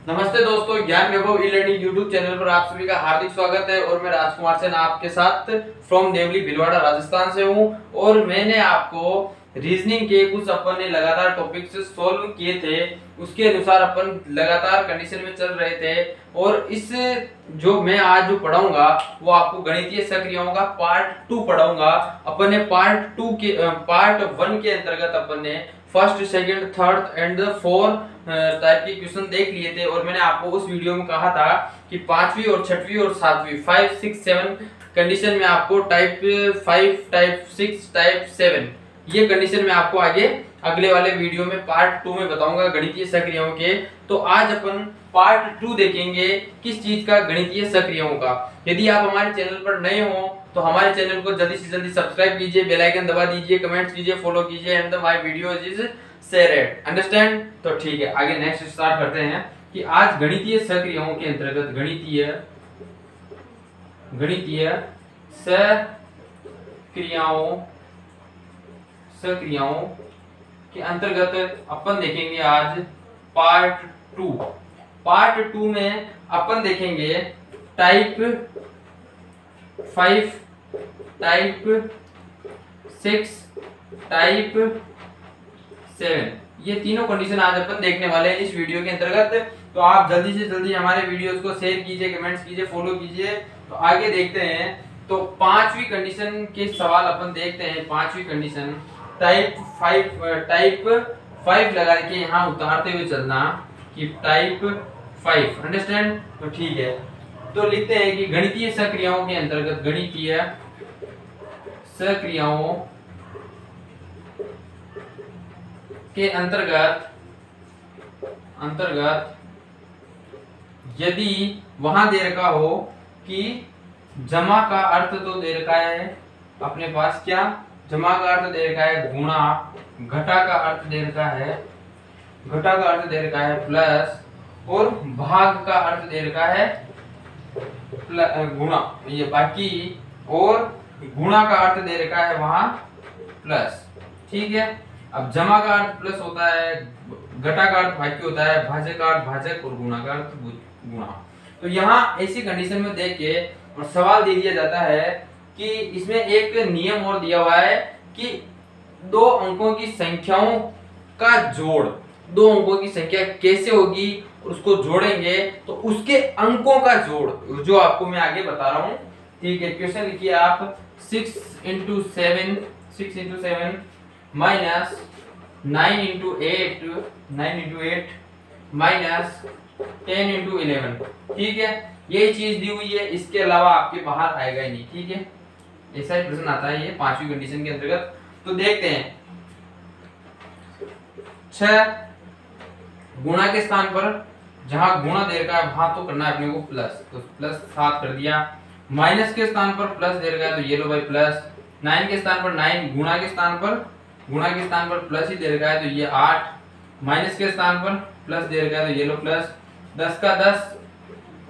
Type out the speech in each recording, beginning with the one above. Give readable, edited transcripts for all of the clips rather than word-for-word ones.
नमस्ते दोस्तों, ज्ञान वैभव ई लर्निंग यूट्यूब चैनल पर आप सभी का हार्दिक स्वागत है। और मैं राजकुमार सेन आपके साथ फ्रॉम नेवली भिलवाड़ा राजस्थान से हूं। और मैंने आपको रीजनिंग के कुछ अपन ने लगातार टॉपिक से सॉल्व किए थे, उसके अनुसार अपन लगातार कंडीशन में चल रहे थे। और इस जो मैं आज जो पढ़ाऊंगा वो आपको गणितीय सक्रियाओं का पार्ट 2 पढ़ाऊंगा। अपन ने पार्ट 1 के अंतर्गत अपन ने first, second, third and four type के क्वेश्चन देख लिए थे। और मैंने आपको उस वीडियो में कहा था कि 5वीं और 6वीं और 7वीं 5, 6, 7 कंडीशन में आपको टाइप 5, टाइप 6, टाइप 7 ये कंडीशन में आपको आगे अगले वाले वीडियो में पार्ट 2 में बताऊंगा गणितीय सक्रियाओं के। तो आज अपन पार्ट 2 देखेंगे किस चीज का, गणितीय सक्रियाओं का। यदि आप हमारे चैनल पर नए हो तो हमारे चैनल को जल्दी से जल्दी सब्सक्राइब कीजिए, बेल आइकन दबा दीजिए, कमेंट्स कीजिए, फॉलो कीजिए and my videos is share it. Understand? तो ठीक है, आगे नेक्स्ट स्टार्ट करते हैं कि आज गणितीय सक्रियाओं के अंतर्गत गणितीय सक्रियाओं के अंतर्गत अपन देखेंगे आज पार्ट 2। पार्ट 2 में अपन देखेंगे टाइप 5, टाइप 6, टाइप 7 ये तीनों कंडीशन आज अपन देखने वाले हैं इस वीडियो के अंतर्गत। तो आप जल्दी से जल्दी हमारे वीडियोस को शेयर कीजिए, कमेंट्स कीजिए, फॉलो कीजिए। तो आगे देखते हैं। तो 5वीं कंडीशन के सवाल अपन देखते हैं। 5वीं कंडीशन टाइप 5 लगा के यहाँ उतारते हुए चलना कि टाइप 5। अंडरस्टैंड? तो ठीक है, तो लिखते हैं कि गणितीय सक्रियाओं के अंतर्गत, गणितीय सक्रियाओं के अंतर्गत यदि वहां दे रखा हो कि जमा का अर्थ तो दे रखा है अपने पास, क्या जमा का अर्थ दे रखा है गुणा, घटा का अर्थ दे रखा है प्लस, और भाग का अर्थ दे रखा है गुणा, ये बाकी, और गुणा का अर्थ दे रखा है वहां प्लस। ठीक है, अब जमा का अर्थ प्लस होता है, घटा का अर्थ भाज्य होता है, भाजक का अर्थ भाजक और गुणा का अर्थ गुणा। तो यहाँ ऐसी कंडीशन में देख के और सवाल दे दिया जाता है कि इसमें एक नियम और दिया हुआ है कि दो अंकों की संख्याओं का जोड़, दो अंकों की संख्या कैसे होगी उसको जोड़ेंगे तो उसके अंकों का जोड़, जो आपको मैं आगे बता रहा हूं। ठीक है, क्वेश्चन लिखिए आप 6 into 7 minus 9 into 8 minus 10 into 11। ठीक है, ये चीज दी हुई है, इसके अलावा आपके बाहर आएगा ही नहीं। ठीक है, ऐसा ही प्रश्न आता है ये 5वीं कंडीशन के अंतर्गत। तो देखते हैं, 6 गुणा के स्थान पर जहां गुणा दे रखा है वहां तो करना है अपने को प्लस, तो प्लस 7 कर दिया। माइनस के स्थान पर प्लस दे रखा है तो ये लो भाई प्लस। 9 के स्थान पर 9, गुणा के स्थान पर प्लस ही दे रखा है तो ये 8। माइनस के स्थान पर प्लस दे रखा है तो ये लो प्लस। 10 का 10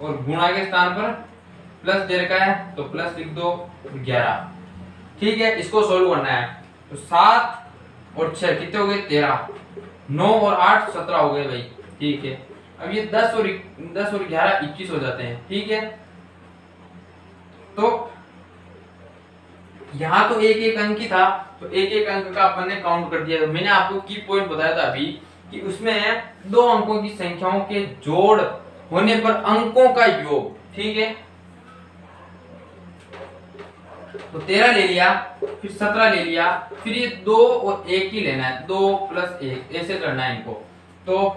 और गुणा के स्थान पर प्लस दे रखा है तो प्लस लिख दो, 11। ठीक है, इसको सोल्व करना है। तो 7 और 6 कितने हो गए? 13। 9 और 8 17 हो गए भाई। ठीक है, अब ये 10 और 11 21 हो जाते हैं। ठीक है, तो यहाँ तो एक एक अंक ही था, तो एक एक अंक का अपन ने काउंट कर दिया। मैंने आपको की पॉइंट बताया था अभी कि उसमें दो अंकों की संख्याओं के जोड़ होने पर अंकों का योग। ठीक है, तो 13 ले लिया, फिर 17 ले लिया, फिर ये 2 और 1 ही लेना है, 2 + 1 ऐसे करना है इनको। तो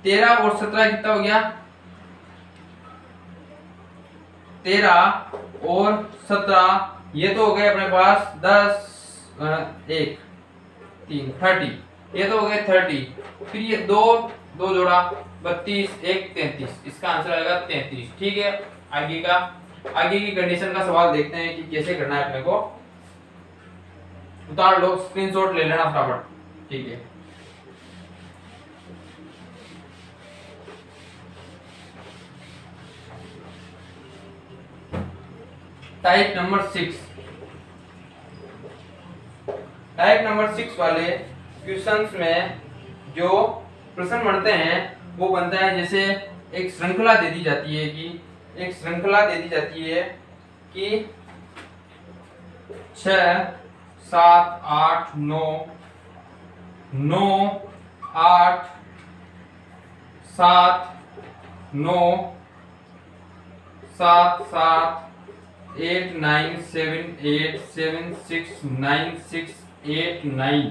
13 और 17 कितना हो गया? 13 और 17 ये तो हो गए अपने पास 10, 1, 3 30, ये तो हो गए 30। फिर ये 2 जोड़ा 32, 1 33, इसका आंसर आएगा 33। ठीक है, आगे की कंडीशन का सवाल देखते हैं कि कैसे करना है अपने को। उतार लो, स्क्रीनशॉट ले लेना फटाफट। ठीक है, टाइप नंबर 6 वाले क्वेश्चंस में जो प्रश्न बनते हैं वो बनता है जैसे एक श्रृंखला दे दी जाती है कि 6 7 8 9 9 8 7 9 7 7 8 9 7 8 7 6 9 6 8 9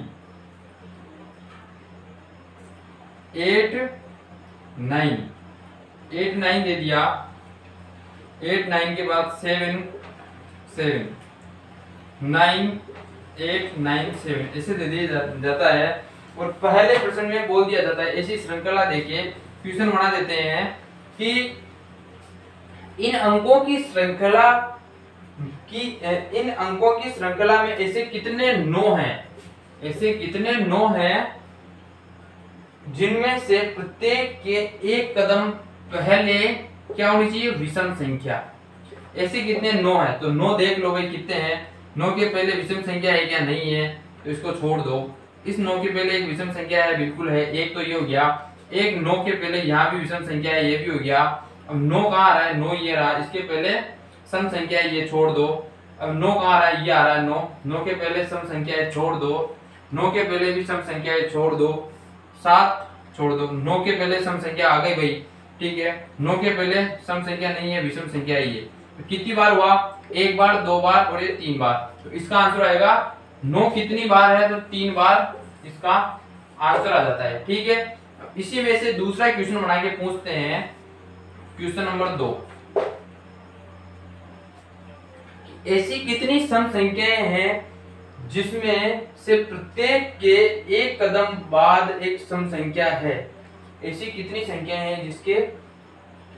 8 9 8 9 दे दिया। 8 9 के बाद 7 7 9 8 9 7 ऐसे दे दिया जाता है। और पहले प्रश्न में बोल दिया जाता है, ऐसी श्रृंखला देके क्वेश्चन बना देते हैं कि इन अंकों की श्रृंखला में ऐसे कितने 9 हैं जिनमें से प्रत्येक के एक कदम पहले क्या होनी चाहिए, विषम संख्या। ऐसे कितने 9 है, तो 9 देख लो भाई कितने हैं। 9 के पहले विषम संख्या है क्या, नहीं है, तो इसको छोड़ दो। इस 9 के पहले एक विषम संख्या है, बिल्कुल है, एक तो ये हो गया। एक 9 के पहले यहाँ भी विषम संख्या है, ये भी हो गया। अब 9 कहाँ आ रहा है, 9 ये रहा, इसके पहले सम संख्या है, ये छोड़ दो। अब 9 कहाँ आ रहा है, ये आ रहा है 9, 9 के पहले सम संख्या है, छोड़ दो। 9 के पहले भी सम संख्या है, छोड़ दो। 7 छोड़ दो। 9 के पहले सम संख्या आ गई भाई, ठीक है। 9 के पहले सम संख्या नहीं है, विषम संख्या ही है। तो कितनी बार हुआ, एक बार, 2 बार और ये 3 बार। तो इसका आंसर आएगा 9 कितनी बार है, तो 3 बार इसका आंसर आ जाता है, ठीक है। इसी में से दूसरा क्वेश्चन बना के पूछते हैं, क्वेश्चन नंबर 2। ऐसी कितनी सम संख्याएं हैं जिसमें से प्रत्येक के एक कदम बाद एक सम संख्या है। ऐसी कितनी संख्याएं हैं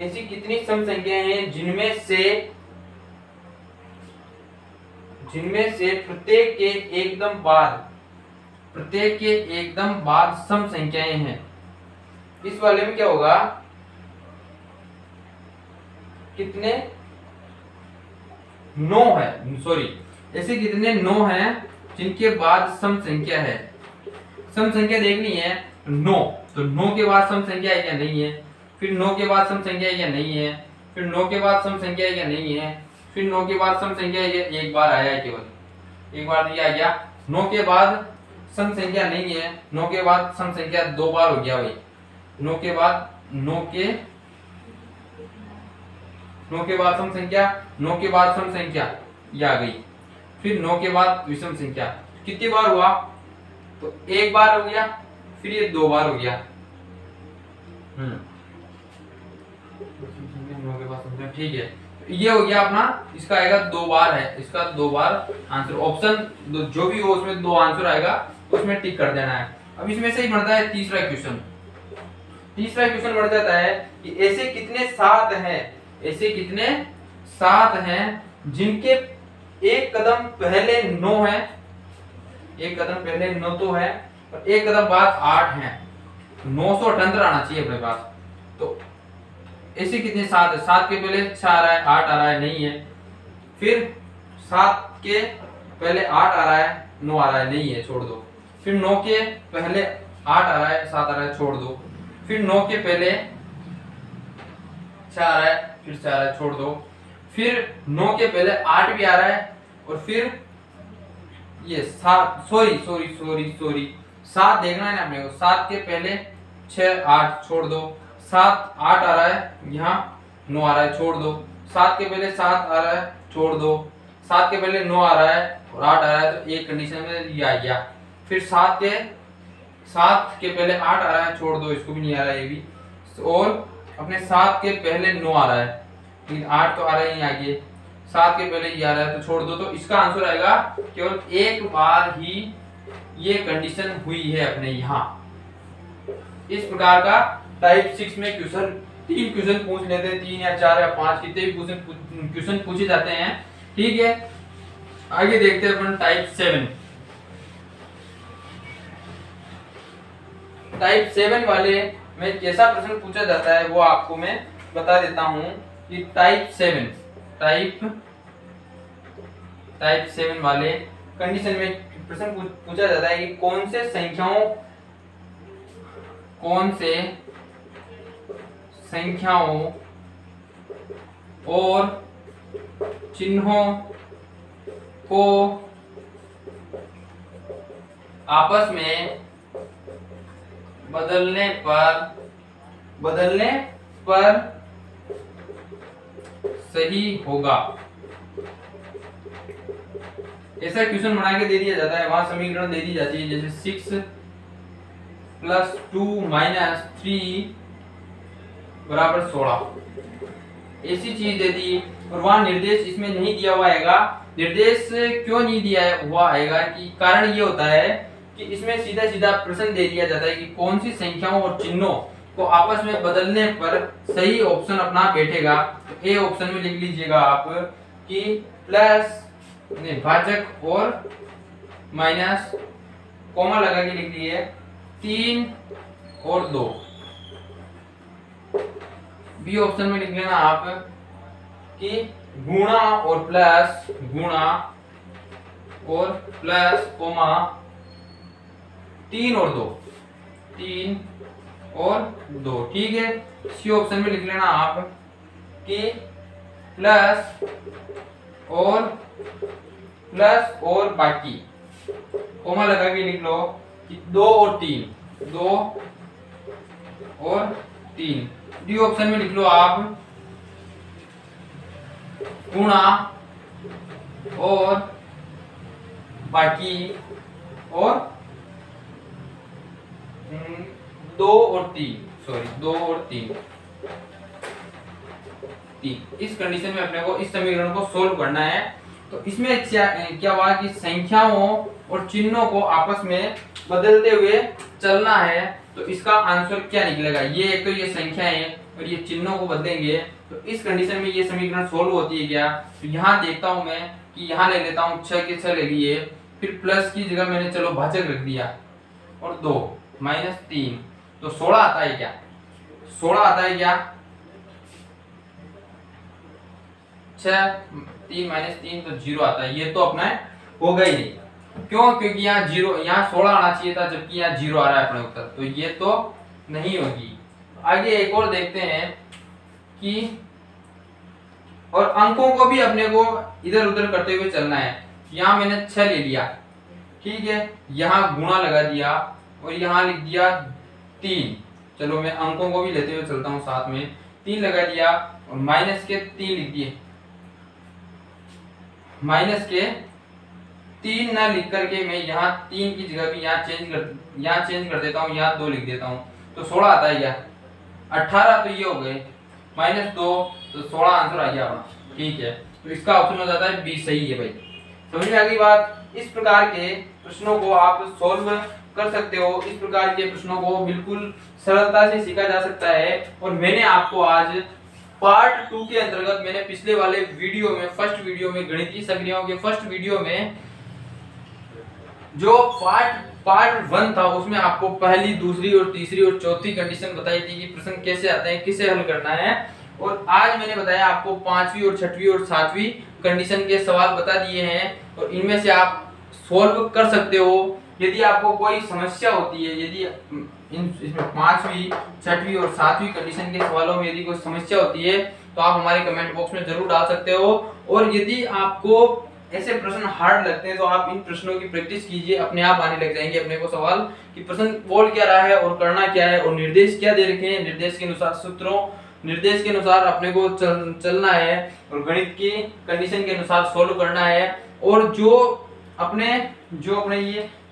ऐसी कितनी सम संख्याएं हैं जिनमें से प्रत्येक के एकदम बाद सम संख्याएं हैं। इस वाले में क्या होगा, कितने 9 है, सॉरी, ऐसे कितने 9 हैं जिनके बाद सम संख्या है। सम संख्या देखनी है 9, तो 9 के बाद सम संख्या है क्या, नहीं है। फिर 9 के बाद सम संख्या है क्या, नहीं है। फिर 9 के बाद सम संख्या है क्या, नहीं है। फिर 9 के बाद सम संख्या है क्या, एक बार आया है, केवल एक बार दिया गया। 9 के बाद सम संख्या नहीं है, 9 के बाद सम संख्या 2 बार हो गया भाई। 9 के बाद सम संख्या ये आ गई। फिर 9 के बाद विषम संख्या कितनी बार हुआ, तो एक बार हो गया, फिर ये 2 बार हो गया। 9 के बाद संख्या, ठीक है, ये हो गया अपना। इसका आएगा 2 बार है, इसका 2 बार आंसर। ऑप्शन जो भी हो उसमें 2 आंसर आएगा, उसमें टिक कर देना है। अब इसमें से ही बनता है तीसरा क्वेश्चन बढ़ जाता है कि ऐसे कितने 7 हैं जिनके एक कदम पहले 9 है, एक कदम पहले 9 तो है, और एक कदम बाद 8 है। 978 आना चाहिए अपने पास। तो ऐसे कितने 7 है, 7 के पहले 6 आ रहा है, 8 आ रहा है, नहीं है। फिर 7 के पहले 8 आ रहा है, 9 आ रहा है, नहीं है, छोड़ दो। फिर 9 के पहले 8 आ रहा है, 7 आ रहा है, छोड़ दो। फिर 9 के पहले 6 आ रहा है, फिर 6 आ रहा है, छोड़ दो। फिर 9 के पहले 8 भी आ रहा है, और फिर ये 7, सॉरी 7 देखना है ना अपने को। 7 के पहले 6 8 छोड़ दो। 7 8 आ रहा है, यहाँ 9 आ रहा है, छोड़ दो। 7 के पहले 7 आ रहा है, छोड़ दो। 7 के पहले 9 आ रहा है और 8 आ रहा है, तो एक कंडीशन में ये आ गया। फिर 7 के पहले 8 आ रहा है, छोड़ दो, इसको भी नहीं आ रहा है, ये भी। और अपने 7 के पहले 9 आ रहा है, लेकिन 8 तो आ रहा है नहीं आगे। 7 के पहले ये आ रहा है, तो छोड़ दो। तो इसका आंसर आएगा केवल एक बार ही ये कंडीशन हुई है अपने यहाँ। इस प्रकार का टाइप 6 में क्वेश्चन 3 क्वेश्चन पूछ लेते हैं, 3 या 4 या 5 कितने भी क्वेश्चन पूछे जाते हैं, ठीक है। आगे देखते हैं अपन टाइप 7। टाइप 7 वाले में कैसा प्रश्न पूछा जाता है वो आपको मैं बता देता हूं कि टाइप 7 वाले कंडीशन में प्रश्न पूछा जाता है कि कौन से संख्याओं और चिन्हों को आपस में बदलने पर सही होगा। ऐसा क्वेश्चन बना के दे दिया जाता है, वहां समीकरण दे दी जाती है, जैसे 6 + 2 - 3 = 16। ऐसी चीज दे दी और वहां निर्देश इसमें नहीं दिया हुआ आएगा। निर्देश क्यों नहीं दिया हुआ आएगा कि कारण ये होता है कि इसमें सीधा सीधा प्रश्न दे दिया जाता है कि कौन सी संख्याओं और चिन्हों को आपस में बदलने पर सही ऑप्शन अपना बैठेगा। तो ए ऑप्शन में लिख लीजिएगा आप कि प्लस भाजक और माइनस, कॉमा लगा के लिख लिए 3 और 2। बी ऑप्शन में लिख लेना आप कि गुणा और प्लस, गुणा और प्लस, कोमा 3 और 2, 3 और 2। ठीक है। सी ऑप्शन में लिख लेना आप कि प्लस और बाकी, कोमा लगा के लिख लो कि 2 और 3, 2 और 3। डी ऑप्शन में लिख लो आप गुणा और बाकी और 2 और 3, सॉरी 2 और 3। इस कंडीशन में अपने को इस समीकरण को सोल्व करना है। तो इसमें क्या हुआ कि संख्याओं और चिन्हों को आपस में बदलते हुए चलना है। तो इसका आंसर क्या निकलेगा, ये एक तो ये संख्याएं और ये चिन्हों को बदलेंगे। तो इस कंडीशन में ये समीकरण सोल्व होती है क्या। तो यहाँ देखता हूं मैं कि यहाँ ले लेता हूँ 6 के 6 ले लिए, फिर प्लस की जगह मैंने चलो भाजक रख दिया और 2 - 3, तो 16 आता है क्या, 16 आता है क्या। 6 3 - 3 तो 0 आता है। ये तो अपना होगा ही नहीं, क्यों, क्योंकि यहाँ 0, यहाँ 16 आना चाहिए था, जबकि यहाँ 0 आ रहा है अपने उत्तर, तो ये तो नहीं होगी। आगे एक और देखते हैं कि और अंकों को भी अपने को इधर उधर करते हुए चलना है। यहाँ मैंने 6 ले लिया, ठीक है, यहाँ गुणा लगा दिया और यहाँ लिख दिया 3। चलो मैं अंकों को भी लेते हुए चलता हूँ साथ में, 3 लगा दिया और माइनस के 3 लिख दिए, माइनस के 3 ना लिख करके मैं यहाँ 3 की जगह भी यहाँ चेंज कर देता हूँ, यहाँ 2 लिख देता हूँ, तो 16 आता है क्या, 18। तो ये हो गए -2, तो 16 आंसर आ गया अपना। ठीक है, तो इसका ऑप्शन हो जाता है बी सही है भाई। समझ में आ गई बात। इस प्रकार के प्रश्नों को आप सॉल्व कर सकते हो। इस प्रकार के प्रश्नों को बिल्कुल सरलता से सीखा जा सकता है। और मैंने आपको आज पार्ट 2 के अंतर्गत, मैंने पिछले वाले वीडियो में, फर्स्ट वीडियो में, गणितीय संक्रियाओं के फर्स्ट वीडियो में जो पार्ट 1 था, उसमें आपको पहली, दूसरी और तीसरी और चौथी कंडीशन बताई थी कि प्रश्न कैसे आते हैं, किसे हल करना है। और आज मैंने बताया आपको 5वीं और 6वीं और 7वीं कंडीशन के सवाल बता दिए हैं और इनमें से आप सॉल्व कर सकते हो। यदि आपको कोई समस्या होती है, यदि इसमें 5वीं, 6वीं और 7वीं कंडीशन के सवालों में यदि कोई समस्या होती है तो आप हमारे कमेंट बॉक्स में जरूर डाल सकते हो। और यदि आपको ऐसे प्रश्न हार्ड लगते हैं तो आप इन प्रश्नों की प्रैक्टिस कीजिए, अपने आप आने लग जाएंगे अपने को सवाल कि प्रश्न बोल क्या रहा है और करना क्या है और निर्देश क्या दे रखे हैं, निर्देश के अनुसार सूत्रों, निर्देश के अनुसार अपने को चलना है और गणित की कंडीशन के अनुसार सोल्व करना है। और जो अपने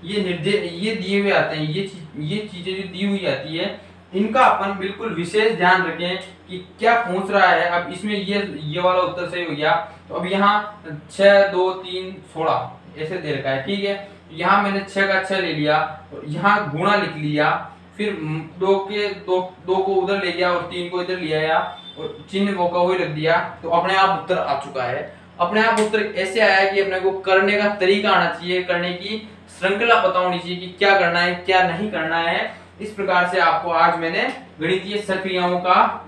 ये निर्देश ये दिए हुए आते हैं, ये चीजें जो दी हुई आती है, इनका अपन बिल्कुल विशेष ध्यान रखें कि क्या पूछ रहा है। अब इसमें ये वाला उत्तर सही हो गया, तो अब यहाँ 6 2 3 16 ऐसे दे रखा है, ठीक है। यहाँ मैंने 6 का 6 ले लिया और यहाँ गुणा लिख लिया, फिर 2 को उधर ले लिया और 3 को इधर ले आया और चिन्ह वो का वही रख दिया, तो अपने आप उत्तर आ चुका है। अपने आप उत्तर ऐसे आया कि अपने को करने का तरीका आना चाहिए, करने की श्रृंखला पता होनी चाहिए कि क्या करना है क्या नहीं करना है। इस प्रकार से आपको आज मैंने गणितीय संक्रियाओं का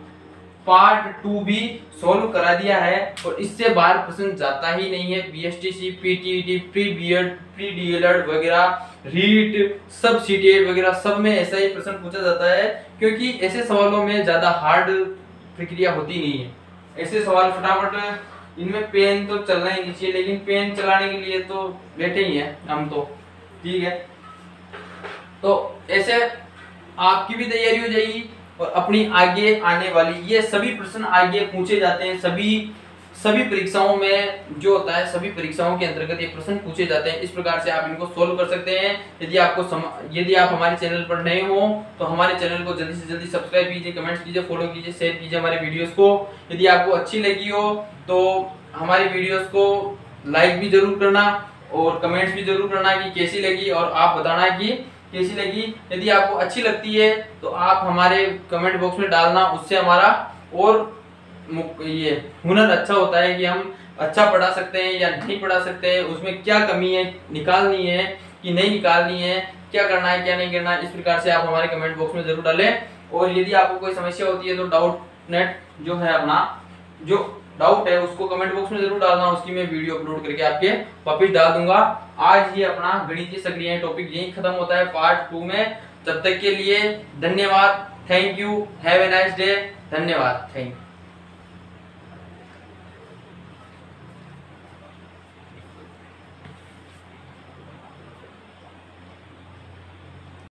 पार्ट 2 भी सॉल्व करा दिया है और इससे बाहर प्रश्न जाता ही नहीं है। BSTC, PTET, pre BEd, pre DElEd वगैरह, रीट, सब सीटीएट वगैरह सब में ऐसा ही प्रश्न पूछा जाता है, क्योंकि ऐसे सवालों में ज्यादा हार्ड प्रक्रिया होती नहीं है। ऐसे सवाल फटाफट, इनमें पेन तो चलना ही नहीं चाहिए, लेकिन पेन चलाने के लिए तो बैठे ही हैं हम तो, ठीक है। तो ऐसे आपकी भी तैयारी हो जाएगी और अपनी आगे आने वाली ये सभी प्रश्न आगे पूछे जाते हैं। सभी परीक्षाओं में जो होता है, सभी परीक्षाओं के अंतर्गत ये प्रश्न पूछे जाते हैं। इस प्रकार से आप इनको सोल्व कर सकते हैं। यदि आप हमारे चैनल पर नए हो तो हमारे चैनल को जल्दी से जल्दी सब्सक्राइब कीजिए, कमेंट्स कीजिए, फॉलो कीजिए, शेयर कीजिए हमारे वीडियोस को। यदि आपको अच्छी लगी हो तो हमारी वीडियोस को लाइक भी जरूर करना और कमेंट्स भी जरूर करना कि कैसी लगी, और आप बताना कि कैसी लगी। यदि आपको अच्छी लगती है तो आप हमारे कमेंट बॉक्स में डालना, उससे हमारा और ये हुनर अच्छा होता है कि हम अच्छा पढ़ा सकते हैं या नहीं पढ़ा सकते हैं, उसमें क्या कमी है निकालनी है कि नहीं निकालनी है, क्या करना है क्या नहीं करना है। इस प्रकार से आप हमारे कमेंट बॉक्स में जरूर डालें। और यदि आपको कोई समस्या होती है तो डाउट नेट जो है अपना, जो डाउट है उसको कमेंट बॉक्स में जरूर डालना, उसकी मैं वीडियो अपलोड करके आपके वापस डाल दूंगा। आज ये अपना गणितीय सक्रिय टॉपिक यही खत्म होता है पार्ट 2 में। तब तक के लिए धन्यवाद, thank you, have a nice day, धन्यवाद, थैंक यू।